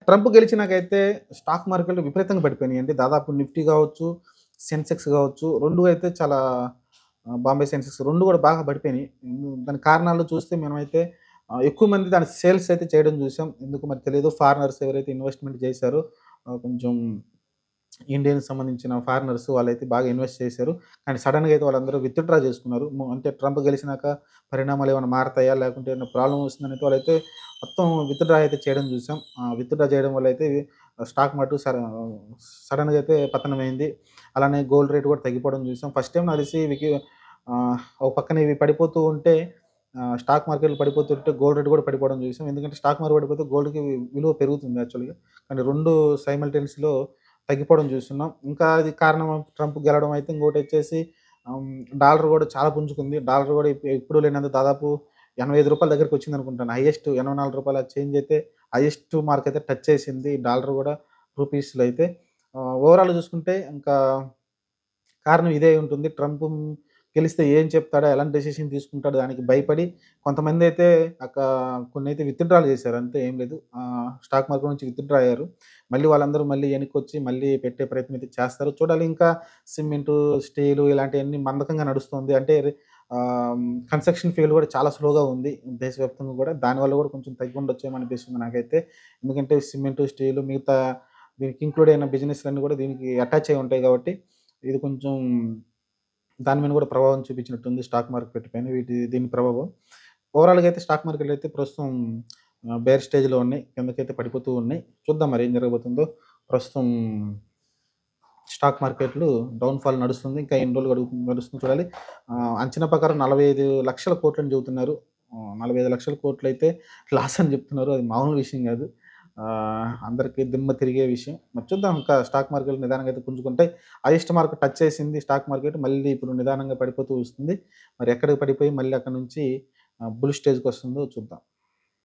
Trump గెలిచినాకైతే stock మార్కెట్‌లు విపరీతంగా పడిపోయినాయండి. దాదాపు నిఫ్టీ గావచ్చు, సెన్సెక్స్ గావచ్చు 2 అయితే చాలా బాంబే సెన్సెక్స్ 2 గూడా బాగా పడిపోయినాయి. దానికి కారణాలు చూస్తే మనమైతే ఎక్కువ మంది దాని సేల్స్ అయితే చేయడం చూసాం. ఎందుకో మరి తెలీదు. ఫారినర్స్ ఎవరైతే ఇన్వెస్ట్‌మెంట్ చేశారో కొంచెం ఇండియన్‌కి సంబంధించిన ఫారినర్స్ వాళ్ళైతే బాగా ఇన్వెస్ట్ చేశారు. కానీ సడెన్‌గా అయితే వాళ్ళందరూ విత్‌డ్రా చేసుకున్నారు. అంటే ట్రంప్ గెలిచినాక పరిణామాలు ఏమైనా మారతాయా? లేకుంటే ఏమైనా ప్రాబ్లమ్ వస్తుందనేది వాళ్ళైతే మొత్తం విత్‌డ్రా అయితే చేయడం చూసాం. విత్‌డ్రా చేయడం వల్ల అయితే స్టాక్ మార్కెట్ సడెన్‌గా అయితే పతనమైంది. అలానే గోల్డ్ రేట్ కూడా తగ్గిపోవడం చూసాం. ఫస్ట్ టైమ్ నాకు తెలిసి ఒక పక్కన ఇవి పడిపోతూ ఉంటే స్టాక్ మార్కెట్‌లు పడిపోతుంటే గోల్డ్ రేట్ కూడా పడిపోవడం చూసాం. ఎందుకంటే స్టాక్ మార్కెట్ పడిపోతే గోల్డ్‌కి విలువ పెరుగుతుంది యాక్చువల్‌గా. కానీ 2 సైమల్టేనియస్‌లో తగ్గిపోవడం చూస్తున్నాం. ఇంకా అది కారణం ట్రంప్ గెలవడం అయితే ఇంకోటొచ్చేసి ఆహ్, డాలర్ గూడా చాలా పుంజుకుంది. డాలర్ గూడా ఎప్పుడు లేనంత దాదాపు రూ. 85 దగ్గరికొచ్చిందనుకుంటాను. హైయెస్ట్ రూ. 84 చేంజ్ అయితే హైయెస్ట్ మార్క్ అయితే టచ్ చేసింది. డాలర్ గూడా రూపీస్‌లో అయితే. ఓవరాల్‌గా చూసుకుంటే ఇంకా కారణం ఇదే ఉంటుంది. ట్రంప్ గెలిస్తే ఏం చెప్తాడో, ఎలాంటి డెసిషన్ తీసుకుంటాడో దానికి భయపడి కొంతమందైతే కొన్నైతే విత్‌డ్రాలు చేశారు. అంతే ఏం లేదు. స్టాక్ మార్కెట్ నుంచి విత్‌డ్రా అయ్యారు. మళ్ళీ వాళ్ళందరూ మళ్ళీ ఎనక్కొచ్చి మళ్ళీ పెట్టే ప్రయత్నం అయితే చేస్తారు. చూడాలి ఇంకా సిమెంటు, స్టీలు ఇలాంటియన్నీ మందకంగా నడుస్తుంది. అంటే కన్‌స్ట్రక్షన్ ఫీల్డ్ కూడా చాలా స్లోగా ఉంది దేశవ్యాప్తంగా కూడా. దానివల్ల కూడా కొంచెం తగ్గుండొచ్చేమో అనిపిస్తుంది నాకైతే. ఎందుకంటే సిమెంటు, స్టీలు మిగతా దీనికి ఇంక్లూడ్ అయిన బిజినెస్‌లన్నీ కూడా దీనికి అటాచ్ అయ్యి ఉంటాయి కాబట్టి ఇది కొంచెం దాని మీద కూడా ప్రభావం చూపించినట్టుంది స్టాక్ మార్కెట్ పైన దీని ప్రభావం. ఓవరాల్‌గా అయితే స్టాక్ మార్కెట్‌లో అయితే ప్రస్తుతం బేర్ స్టేజ్‌లో ఉన్నాయి. కిందకైతే పడిపోతూ ఉన్నాయి. చూద్దాం మరి ఏం జరగబోతుందో. ప్రస్తుతం స్టాక్ మార్కెట్‌లు డౌన్ ఫాల్ నడుస్తుంది. ఇంకా ఎన్ని రోజులు నడుస్తుందో చూడాలి. అంచనా ప్రకారం 45,00,000 కోట్లని చెబుతున్నారు. 45,00,000 కోట్లయితే లాస్ అని చెప్తున్నారు. అది మామూలు విషయం కాదు. అందరికి దిమ్మ తిరిగే విషయం. మరి చూద్దాం ఇంకా స్టాక్ మార్కెట్‌లు నిదానంగా అయితే పుంజుకుంటాయి. హైయెస్ట్ మార్క్ టచ్ చేసింది స్టాక్ మార్కెట్. మళ్ళీ ఇప్పుడు నిదానంగా పడిపోతూ వస్తుంది. మరి ఎక్కడికి పడిపోయి మళ్ళీ అక్కడి నుంచి బుల్ స్టేజ్‌కొస్తుందో చూద్దాం.